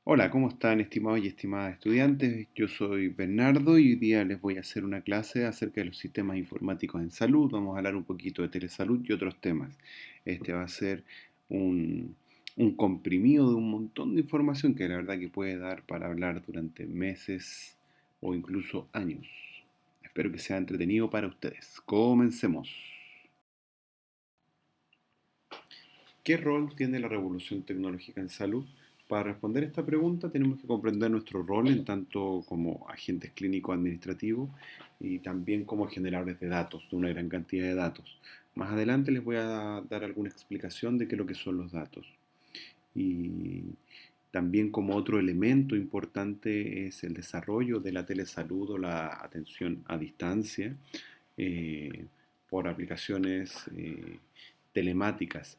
Hola, ¿cómo están estimados y estimadas estudiantes? Yo soy Bernardo y hoy día les voy a hacer una clase acerca de los sistemas informáticos en salud. Vamos a hablar un poquito de telesalud y otros temas. Este va a ser un, un comprimido de un montón de información que la verdad que puede dar para hablar durante meses o incluso años. Espero que sea entretenido para ustedes. Comencemos. ¿Qué rol tiene la revolución tecnológica en salud? Para responder esta pregunta tenemos que comprender nuestro rol en tanto como agentes clínicos administrativos y también como generadores de datos, de una gran cantidad de datos. Más adelante les voy a dar alguna explicación de qué es lo que son los datos. Y también como otro elemento importante es el desarrollo de la telesalud o la atención a distancia eh, por aplicaciones telemáticas.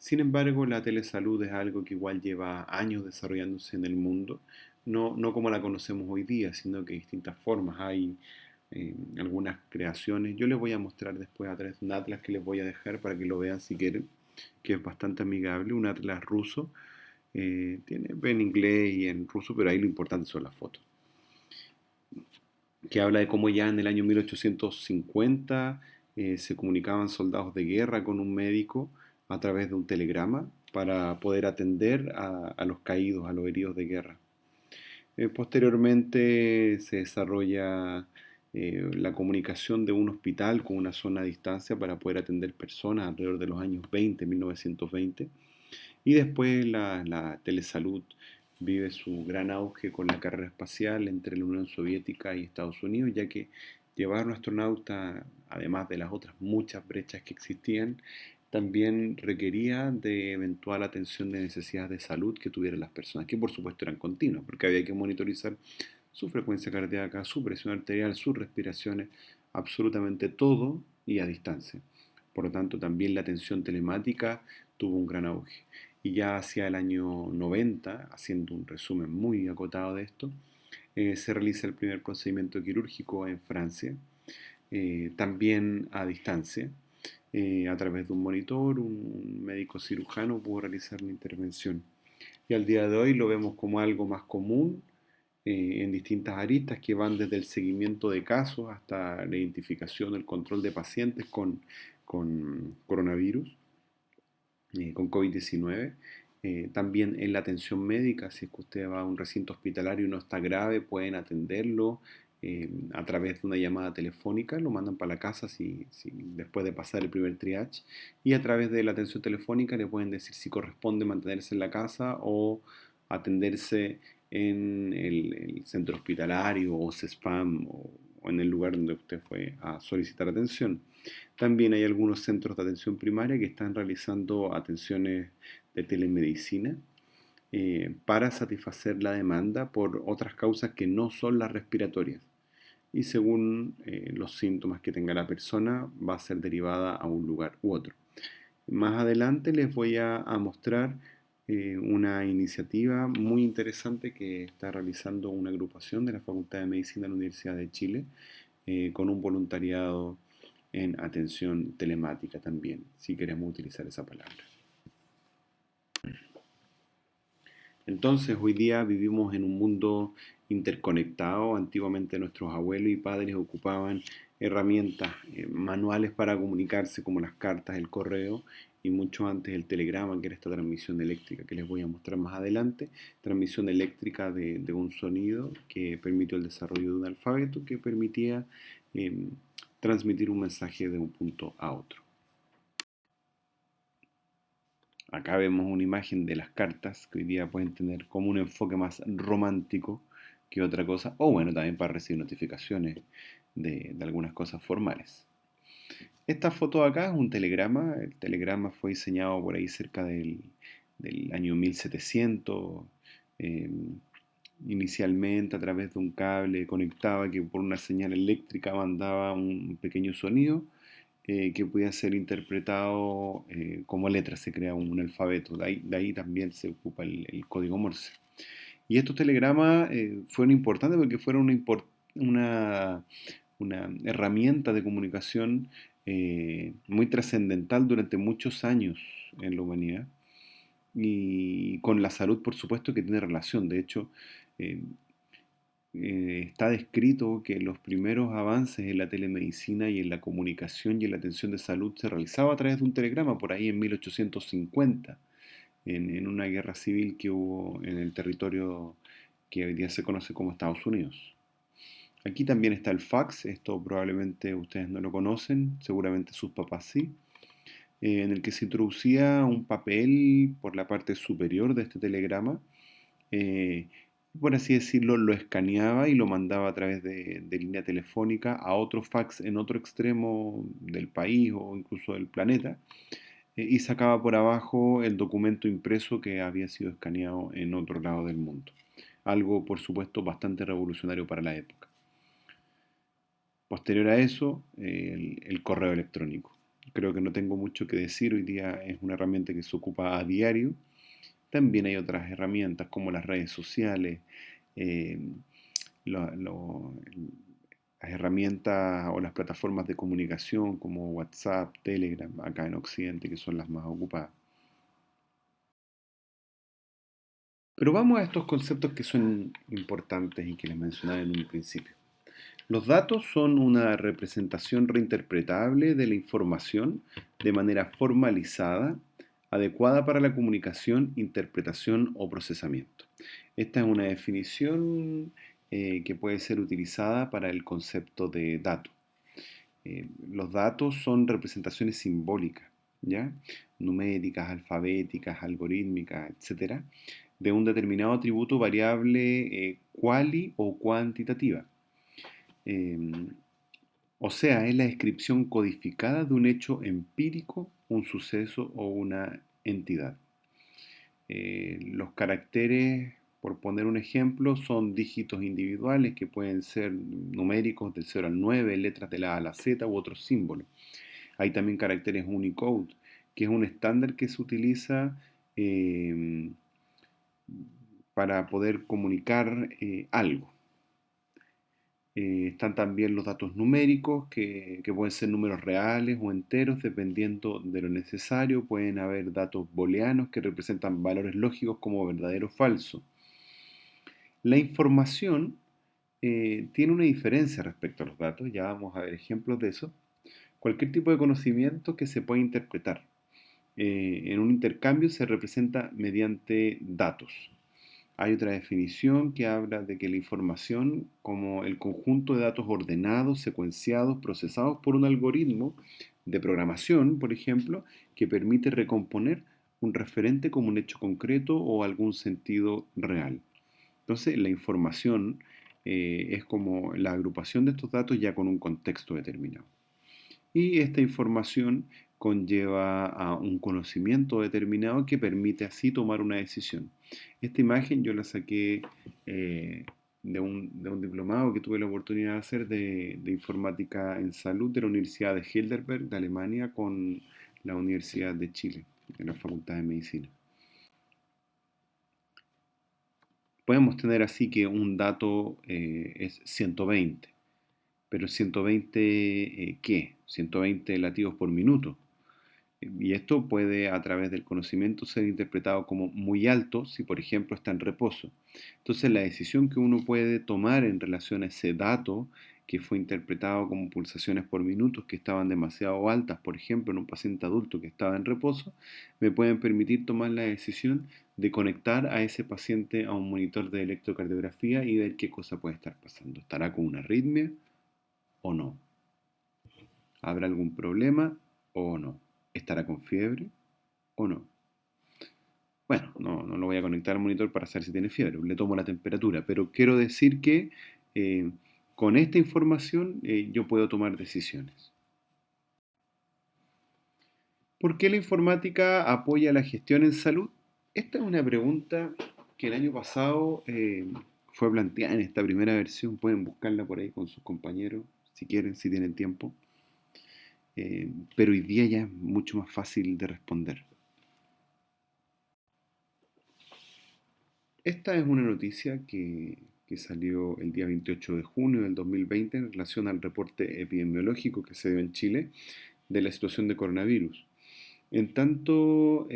Sin embargo, la telesalud es algo que igual lleva años desarrollándose en el mundo, no como la conocemos hoy día, sino que distintas formas. Hay algunas creaciones. Yo les voy a mostrar después a través de un atlas que les voy a dejar para que lo vean si quieren, que es bastante amigable, un atlas ruso. Tiene en inglés y en ruso, pero ahí lo importante son las fotos. Que habla de cómo ya en el año 1850 se comunicaban soldados de guerra con un médico a través de un telegrama para poder atender a los caídos, a los heridos de guerra. Posteriormente se desarrolla la comunicación de un hospital con una zona a distancia para poder atender personas alrededor de los años 20, 1920. Y después la telesalud vive su gran auge con la carrera espacial entre la Unión Soviética y Estados Unidos, ya que llevar a un astronauta, además de las otras muchas brechas que existían, también requería de eventual atención de necesidades de salud que tuvieran las personas, que por supuesto eran continuas, porque había que monitorizar su frecuencia cardíaca, su presión arterial, sus respiraciones, absolutamente todo y a distancia. Por lo tanto, también la atención telemática tuvo un gran auge. Y ya hacia el año 90, haciendo un resumen muy acotado de esto, se realiza el primer procedimiento quirúrgico en Francia, también a distancia. A través de un monitor, un médico cirujano pudo realizar la intervención. Y al día de hoy lo vemos como algo más común en distintas aristas que van desde el seguimiento de casos hasta la identificación, el control de pacientes con coronavirus, con COVID-19. También en la atención médica, si es que usted va a un recinto hospitalario y no está grave, pueden atenderlo a través de una llamada telefónica, lo mandan para la casa después de pasar el primer triage, y a través de la atención telefónica le pueden decir si corresponde mantenerse en la casa o atenderse en el centro hospitalario o CESPAM o en el lugar donde usted fue a solicitar atención. También hay algunos centros de atención primaria que están realizando atenciones de telemedicina para satisfacer la demanda por otras causas que no son las respiratorias. Y según los síntomas que tenga la persona, va a ser derivada a un lugar u otro. Más adelante les voy a mostrar una iniciativa muy interesante que está realizando una agrupación de la Facultad de Medicina de la Universidad de Chile con un voluntariado en atención telemática también, si queremos utilizar esa palabra. Entonces, hoy día vivimos en un mundo interconectado. Antiguamente nuestros abuelos y padres ocupaban herramientas manuales para comunicarse como las cartas, el correo y mucho antes el telegrama, que era esta transmisión eléctrica que les voy a mostrar más adelante, transmisión eléctrica de un sonido que permitió el desarrollo de un alfabeto que permitía eh, transmitir un mensaje de un punto a otro. Acá vemos una imagen de las cartas que hoy día pueden tener como un enfoque más romántico que otra cosa, o bueno, también para recibir notificaciones de algunas cosas formales. Esta foto de acá es un telegrama, el telegrama fue diseñado por ahí cerca del año 1700, eh, inicialmente a través de un cable conectaba que por una señal eléctrica mandaba un pequeño sonido que podía ser interpretado como letra, se crea un alfabeto, de ahí también se ocupa el código Morse. Y estos telegramas fueron importantes porque fueron una, una herramienta de comunicación muy trascendental durante muchos años en la humanidad. y con la salud, por supuesto, que tiene relación. De hecho, eh, está descrito que los primeros avances en la telemedicina y en la comunicación y en la atención de salud se realizaba a través de un telegrama por ahí en 1850, en una guerra civil que hubo en el territorio que hoy día se conoce como Estados Unidos. Aquí también está el fax, esto probablemente ustedes no lo conocen, seguramente sus papás sí, en el que se introducía un papel por la parte superior de este telegrama, eh, por así decirlo, lo escaneaba y lo mandaba a través de línea telefónica a otro fax en otro extremo del país o incluso del planeta, y sacaba por abajo el documento impreso que había sido escaneado en otro lado del mundo. Algo, por supuesto, bastante revolucionario para la época. Posterior a eso, el correo electrónico. Creo que no tengo mucho que decir, hoy día es una herramienta que se ocupa a diario. También hay otras herramientas como las redes sociales, eh, lo- lo- las herramientas o las plataformas de comunicación como WhatsApp, Telegram, acá en Occidente, que son las más ocupadas. Pero vamos a estos conceptos que son importantes y que les mencionaba en un principio. Los datos son una representación reinterpretable de la información de manera formalizada, adecuada para la comunicación, interpretación o procesamiento. Esta es una definición que puede ser utilizada para el concepto de dato. Los datos son representaciones simbólicas, ¿ya? Numéricas, alfabéticas, algorítmicas, etcétera, de un determinado atributo variable quali o cuantitativa. Eh, o sea, es la descripción codificada de un hecho empírico, un suceso o una entidad. Los caracteres, por poner un ejemplo, son dígitos individuales que pueden ser numéricos del 0 al 9, letras de la A a la Z u otros símbolos. Hay también caracteres Unicode, que es un estándar que se utiliza eh, para poder comunicar algo. Están también los datos numéricos, que pueden ser números reales o enteros, dependiendo de lo necesario. Pueden haber datos booleanos que representan valores lógicos como verdadero o falso. La información tiene una diferencia respecto a los datos, ya vamos a ver ejemplos de eso. Cualquier tipo de conocimiento que se puede interpretar. En un intercambio se representa mediante datos. Hay otra definición que habla de que la información, como el conjunto de datos ordenados, secuenciados, procesados por un algoritmo de programación, por ejemplo, que permite recomponer un referente como un hecho concreto o algún sentido real. Entonces, la información es como la agrupación de estos datos ya con un contexto determinado. Y esta información conlleva a un conocimiento determinado que permite así tomar una decisión. Esta imagen yo la saqué eh, de un diplomado que tuve la oportunidad de hacer de informática en salud de la Universidad de Heidelberg de Alemania con la Universidad de Chile, en la Facultad de Medicina. Podemos tener así que un dato es 120, pero 120 ¿qué? 120 latidos por minuto. Y esto puede a través del conocimiento ser interpretado como muy alto si por ejemplo está en reposo. Entonces la decisión que uno puede tomar en relación a ese dato que fue interpretado como pulsaciones por minutos que estaban demasiado altas, por ejemplo en un paciente adulto que estaba en reposo, me pueden permitir tomar la decisión de conectar a ese paciente a un monitor de electrocardiografía y ver qué cosa puede estar pasando. ¿Estará con una arritmia o no? ¿Habrá algún problema o no? ¿Estará con fiebre o no? Bueno, no lo voy a conectar al monitor para saber si tiene fiebre, le tomo la temperatura, pero quiero decir que eh, con esta información yo puedo tomar decisiones. ¿Por qué la informática apoya la gestión en salud? Esta es una pregunta que el año pasado fue planteada en esta primera versión, pueden buscarla por ahí con sus compañeros, si quieren, si tienen tiempo, pero hoy día ya es mucho más fácil de responder. Esta es una noticia que salió el día 28 de junio del 2020 en relación al reporte epidemiológico que se dio en Chile de la situación de coronavirus. En tanto,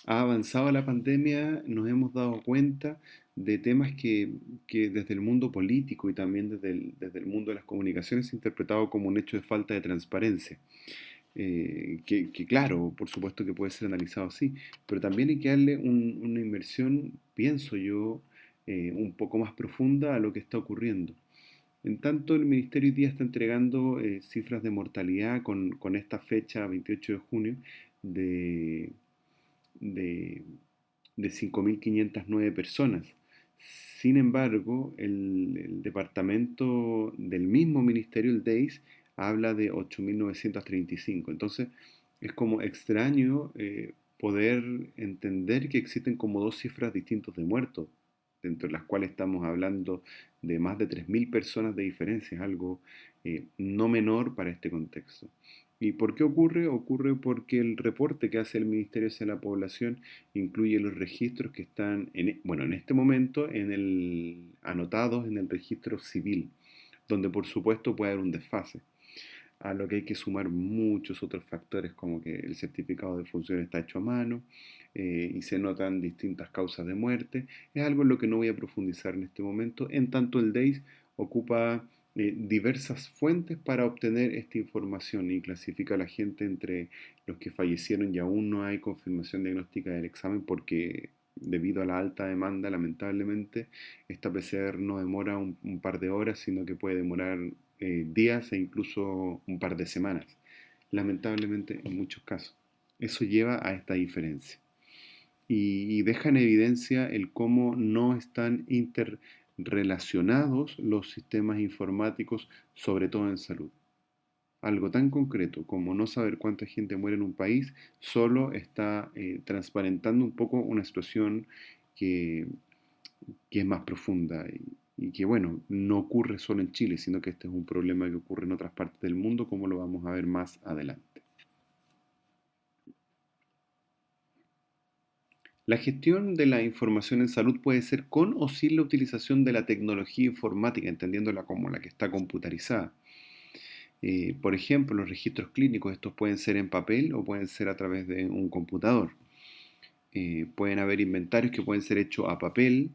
ha avanzado la pandemia, nos hemos dado cuenta de temas que desde el mundo político y también desde el mundo de las comunicaciones se ha interpretado como un hecho de falta de transparencia. Que claro, por supuesto que puede ser analizado así, pero también hay que darle una inversión, pienso yo, un poco más profunda a lo que está ocurriendo. En tanto, el Ministerio hoy día está entregando cifras de mortalidad con esta fecha, 28 de junio, de, de, de 5.509 personas. Sin embargo, el departamento del mismo ministerio, el DEIS, habla de 8.935. Entonces, es como extraño poder entender que existen como dos cifras distintas de muertos, dentro de las cuales estamos hablando de más de 3.000 personas de diferencia, es algo no menor para este contexto. ¿Y por qué ocurre? Ocurre porque el reporte que hace el Ministerio hacia la Población incluye los registros que están, bueno, en este momento anotados en el registro civil, donde por supuesto puede haber un desfase, a lo que hay que sumar muchos otros factores como que el certificado de función está hecho a mano y se notan distintas causas de muerte. Es algo en lo que no voy a profundizar en este momento, en tanto el DEIS ocupa diversas fuentes para obtener esta información y clasifica a la gente entre los que fallecieron y aún no hay confirmación diagnóstica del examen porque debido a la alta demanda, lamentablemente, esta PCR no demora un par de horas, sino que puede demorar días e incluso un par de semanas, lamentablemente en muchos casos. Eso lleva a esta diferencia y deja en evidencia el cómo no están interrelacionados los sistemas informáticos, sobre todo en salud. Algo tan concreto como no saber cuánta gente muere en un país solo está transparentando un poco una situación que, que es más profunda y que, bueno, no ocurre solo en Chile, sino que este es un problema que ocurre en otras partes del mundo, como lo vamos a ver más adelante. La gestión de la información en salud puede ser con o sin la utilización de la tecnología informática, entendiéndola como la que está computarizada. Por ejemplo, los registros clínicos, estos pueden ser en papel o pueden ser a través de un computador. Pueden haber inventarios que pueden ser hechos a papel,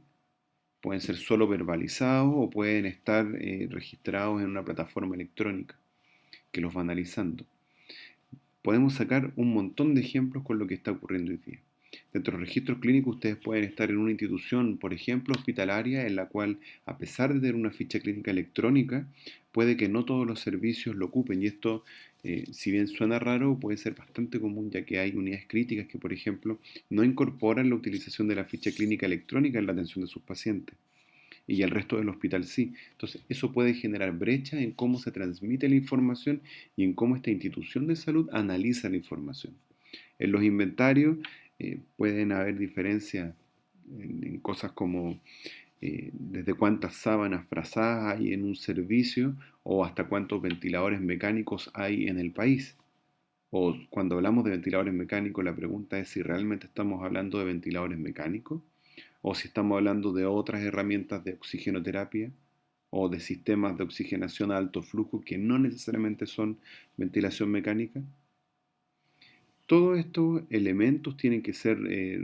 pueden ser solo verbalizados o pueden estar registrados en una plataforma electrónica que los va analizando. Podemos sacar un montón de ejemplos con lo que está ocurriendo hoy día. Dentro de los registros clínicos ustedes pueden estar en una institución, por ejemplo, hospitalaria, en la cual, a pesar de tener una ficha clínica electrónica, puede que no todos los servicios lo ocupen. Y esto, si bien suena raro, puede ser bastante común, ya que hay unidades críticas que, por ejemplo, no incorporan la utilización de la ficha clínica electrónica en la atención de sus pacientes y el resto del hospital sí. Entonces, eso puede generar brecha en cómo se transmite la información y en cómo esta institución de salud analiza la información. En los inventarios pueden haber diferencias en cosas como desde cuántas sábanas frazadas hay en un servicio o hasta cuántos ventiladores mecánicos hay en el país. O cuando hablamos de ventiladores mecánicos, la pregunta es si realmente estamos hablando de ventiladores mecánicos o si estamos hablando de otras herramientas de oxigenoterapia o de sistemas de oxigenación a alto flujo que no necesariamente son ventilación mecánica. Todos estos elementos tienen que ser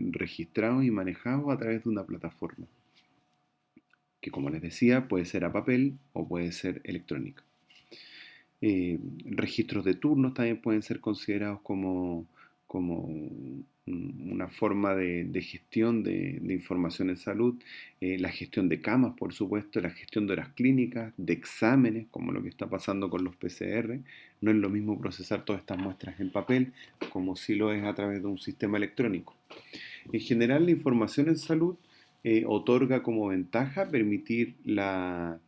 registrados y manejados a través de una plataforma, que como les decía puede ser a papel o puede ser electrónica. Registros de turnos también pueden ser considerados como una forma de gestión de información en salud, la gestión de camas, por supuesto, la gestión de horas clínicas, de exámenes, como lo que está pasando con los PCR. No es lo mismo procesar todas estas muestras en papel como si lo es a través de un sistema electrónico. En general, la información en salud otorga como ventaja permitir la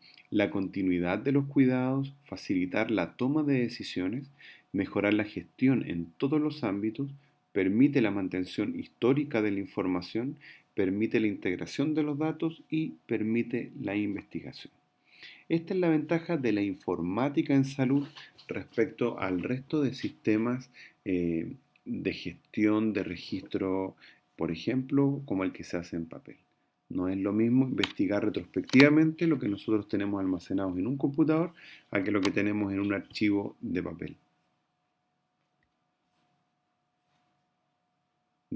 continuidad de los cuidados, facilitar la toma de decisiones, mejorar la gestión en todos los ámbitos, permite la mantención histórica de la información, permite la integración de los datos y permite la investigación. Esta es la ventaja de la informática en salud respecto al resto de sistemas de gestión de registro, por ejemplo, como el que se hace en papel. No es lo mismo investigar retrospectivamente lo que nosotros tenemos almacenados en un computador a que lo que tenemos en un archivo de papel.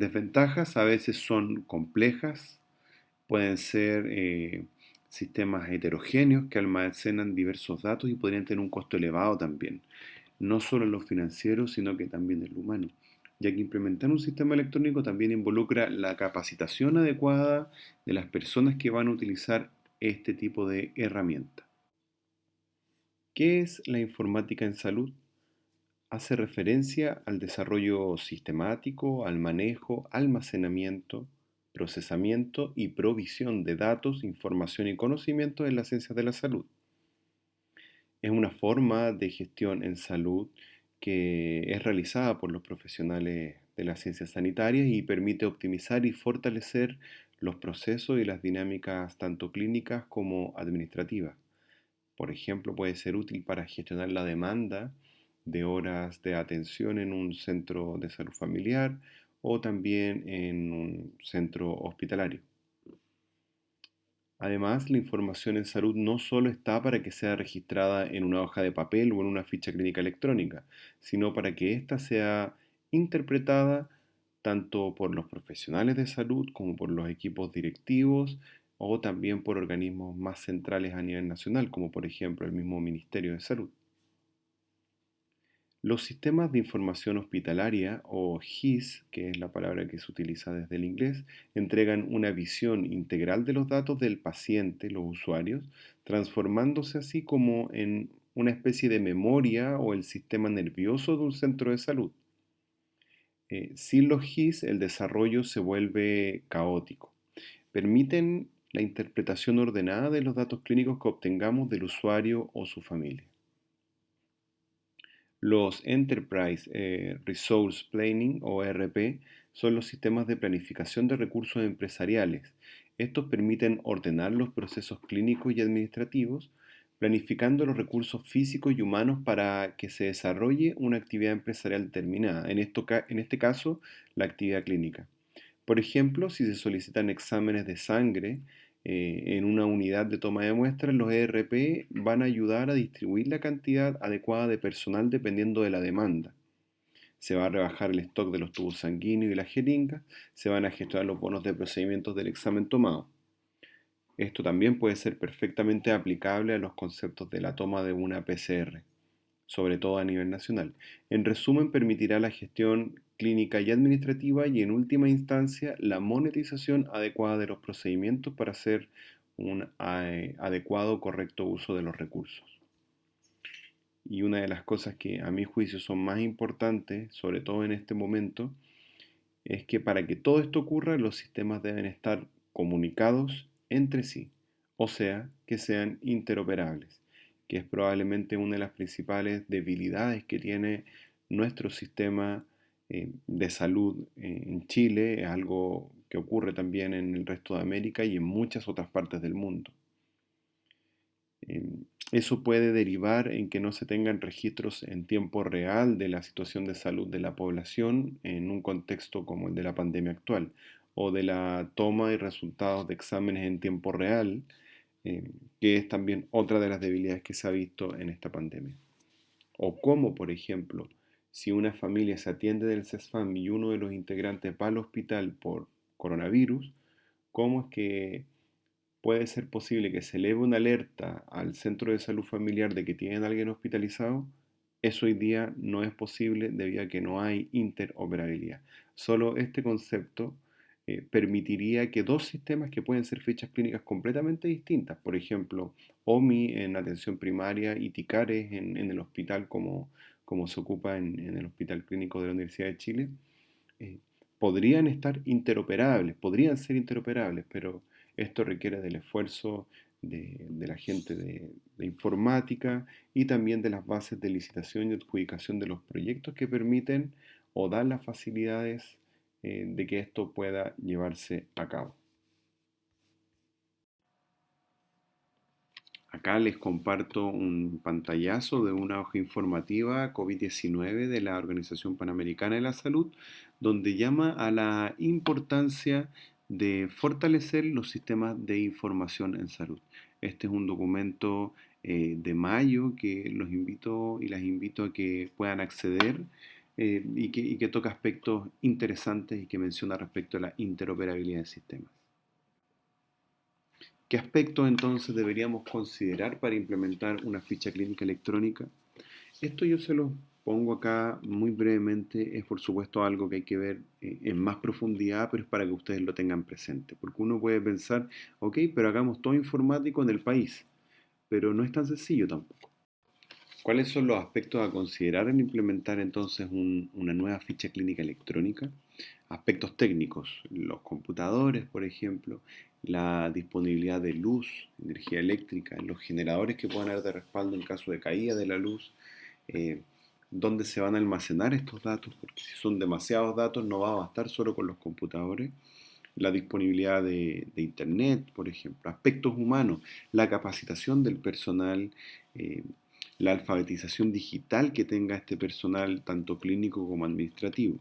Desventajas a veces son complejas, pueden ser sistemas heterogéneos que almacenan diversos datos y podrían tener un costo elevado también, no solo en lo financiero, sino que también en lo humano, ya que implementar un sistema electrónico también involucra la capacitación adecuada de las personas que van a utilizar este tipo de herramienta. ¿Qué es la informática en salud? Hace referencia al desarrollo sistemático, al manejo, almacenamiento, procesamiento y provisión de datos, información y conocimiento en las ciencias de la salud. Es una forma de gestión en salud que es realizada por los profesionales de las ciencias sanitarias y permite optimizar y fortalecer los procesos y las dinámicas tanto clínicas como administrativas. Por ejemplo, puede ser útil para gestionar la demanda de horas de atención en un centro de salud familiar o también en un centro hospitalario. Además, la información en salud no solo está para que sea registrada en una hoja de papel o en una ficha clínica electrónica, sino para que ésta sea interpretada tanto por los profesionales de salud como por los equipos directivos o también por organismos más centrales a nivel nacional, como por ejemplo el mismo Ministerio de Salud. Los sistemas de información hospitalaria, o HIS, que es la palabra que se utiliza desde el inglés, entregan una visión integral de los datos del paciente, los usuarios, transformándose así como en una especie de memoria o el sistema nervioso de un centro de salud. Sin los HIS, el desarrollo se vuelve caótico. Permiten la interpretación ordenada de los datos clínicos que obtengamos del usuario o su familia. Los Enterprise Resource Planning o ERP son los sistemas de planificación de recursos empresariales. Estos permiten ordenar los procesos clínicos y administrativos, planificando los recursos físicos y humanos para que se desarrolle una actividad empresarial determinada, en este caso la actividad clínica. Por ejemplo, si se solicitan exámenes de sangre en una unidad de toma de muestras, los ERP van a ayudar a distribuir la cantidad adecuada de personal dependiendo de la demanda. Se va a rebajar el stock de los tubos sanguíneos y las jeringas, se van a gestionar los bonos de procedimientos del examen tomado. Esto también puede ser perfectamente aplicable a los conceptos de la toma de una PCR, sobre todo a nivel nacional. En resumen, permitirá la gestión clínica y administrativa y en última instancia la monetización adecuada de los procedimientos para hacer un adecuado, correcto uso de los recursos. Y una de las cosas que a mi juicio son más importantes, sobre todo en este momento, es que para que todo esto ocurra los sistemas deben estar comunicados entre sí, o sea, que sean interoperables, que es probablemente una de las principales debilidades que tiene nuestro sistema de salud en Chile, es algo que ocurre también en el resto de América y en muchas otras partes del mundo. Eso puede derivar en que no se tengan registros en tiempo real de la situación de salud de la población en un contexto como el de la pandemia actual, o de la toma y resultados de exámenes en tiempo real, que es también otra de las debilidades que se ha visto en esta pandemia. O como, por ejemplo, si una familia se atiende del CESFAM y uno de los integrantes va al hospital por coronavirus, ¿cómo es que puede ser posible que se eleve una alerta al centro de salud familiar de que tienen a alguien hospitalizado? Eso hoy día no es posible debido a que no hay interoperabilidad. Solo este concepto permitiría que dos sistemas que pueden ser fichas clínicas completamente distintas, por ejemplo, OMI en atención primaria y TICARES en el hospital como se ocupa en el Hospital Clínico de la Universidad de Chile, eh, podrían estar interoperables, podrían ser interoperables, pero esto requiere del esfuerzo de la gente de informática y también de las bases de licitación y adjudicación de los proyectos que permiten o dan las facilidades de que esto pueda llevarse a cabo. Acá les comparto un pantallazo de una hoja informativa COVID-19 de la Organización Panamericana de la Salud, donde llama a la importancia de fortalecer los sistemas de información en salud. Este es un documento de mayo que los invito y las invito a que puedan acceder y que toca aspectos interesantes y que menciona respecto a la interoperabilidad de sistemas. ¿Qué aspectos entonces deberíamos considerar para implementar una ficha clínica electrónica? Esto yo se lo pongo acá muy brevemente, es por supuesto algo que hay que ver en más profundidad, pero es para que ustedes lo tengan presente, porque uno puede pensar, ok, pero hagamos todo informático en el país, pero no es tan sencillo tampoco. ¿Cuáles son los aspectos a considerar en implementar entonces una nueva ficha clínica electrónica? Aspectos técnicos, los computadores, por ejemplo, la disponibilidad de luz, energía eléctrica, los generadores que puedan haber de respaldo en caso de caída de la luz, eh, dónde se van a almacenar estos datos, porque si son demasiados datos no va a bastar solo con los computadores, la disponibilidad de Internet, por ejemplo, aspectos humanos, la capacitación del personal, eh, la alfabetización digital que tenga este personal, tanto clínico como administrativo.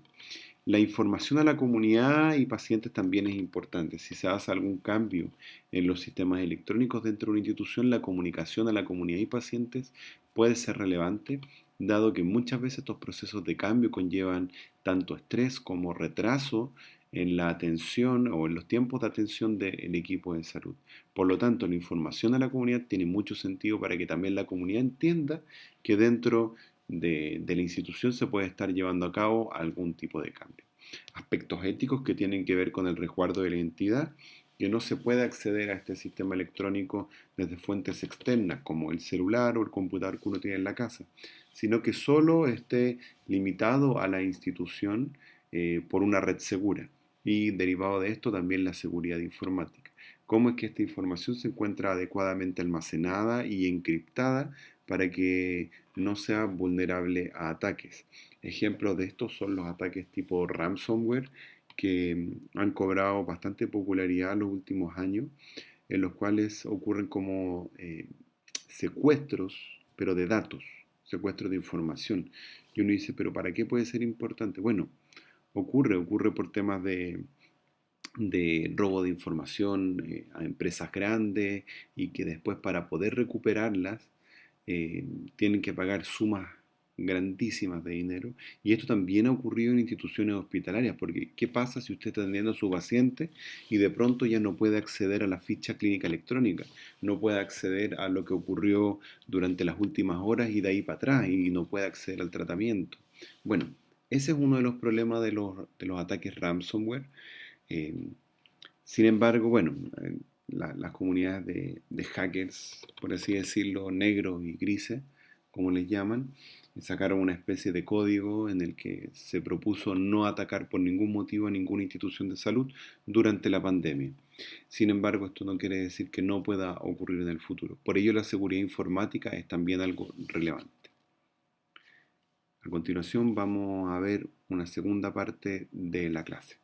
La información a la comunidad y pacientes también es importante. Si se hace algún cambio en los sistemas electrónicos dentro de una institución, la comunicación a la comunidad y pacientes puede ser relevante, dado que muchas veces estos procesos de cambio conllevan tanto estrés como retraso en la atención o en los tiempos de atención del equipo de salud. Por lo tanto, la información a la comunidad tiene mucho sentido para que también la comunidad entienda que dentro de la institución se puede estar llevando a cabo algún tipo de cambio. Aspectos éticos que tienen que ver con el resguardo de la identidad, que no se puede acceder a este sistema electrónico desde fuentes externas como el celular o el computador que uno tiene en la casa, sino que solo esté limitado a la institución por una red segura. Y derivado de esto también la seguridad informática. Cómo es que esta información se encuentra adecuadamente almacenada y encriptada para que no sea vulnerable a ataques. Ejemplos de estos son los ataques tipo ransomware que han cobrado bastante popularidad en los últimos años, en los cuales ocurren como secuestros, pero de datos, secuestros de información. Y uno dice, pero ¿para qué puede ser importante? Bueno, ocurre por temas de robo de información a empresas grandes y que después para poder recuperarlas tienen que pagar sumas grandísimas de dinero. Y esto también ha ocurrido en instituciones hospitalarias, porque ¿qué pasa si usted está atendiendo a su paciente y de pronto ya no puede acceder a la ficha clínica electrónica? No puede acceder a lo que ocurrió durante las últimas horas y de ahí para atrás y no puede acceder al tratamiento. Bueno, ese es uno de los problemas de los ataques ransomware. Eh, Sin embargo, bueno, las comunidades de hackers, por así decirlo, negros y grises, como les llaman, sacaron una especie de código en el que se propuso no atacar por ningún motivo a ninguna institución de salud durante la pandemia. Sin embargo, esto no quiere decir que no pueda ocurrir en el futuro. Por ello, la seguridad informática es también algo relevante. A continuación, vamos a ver una segunda parte de la clase.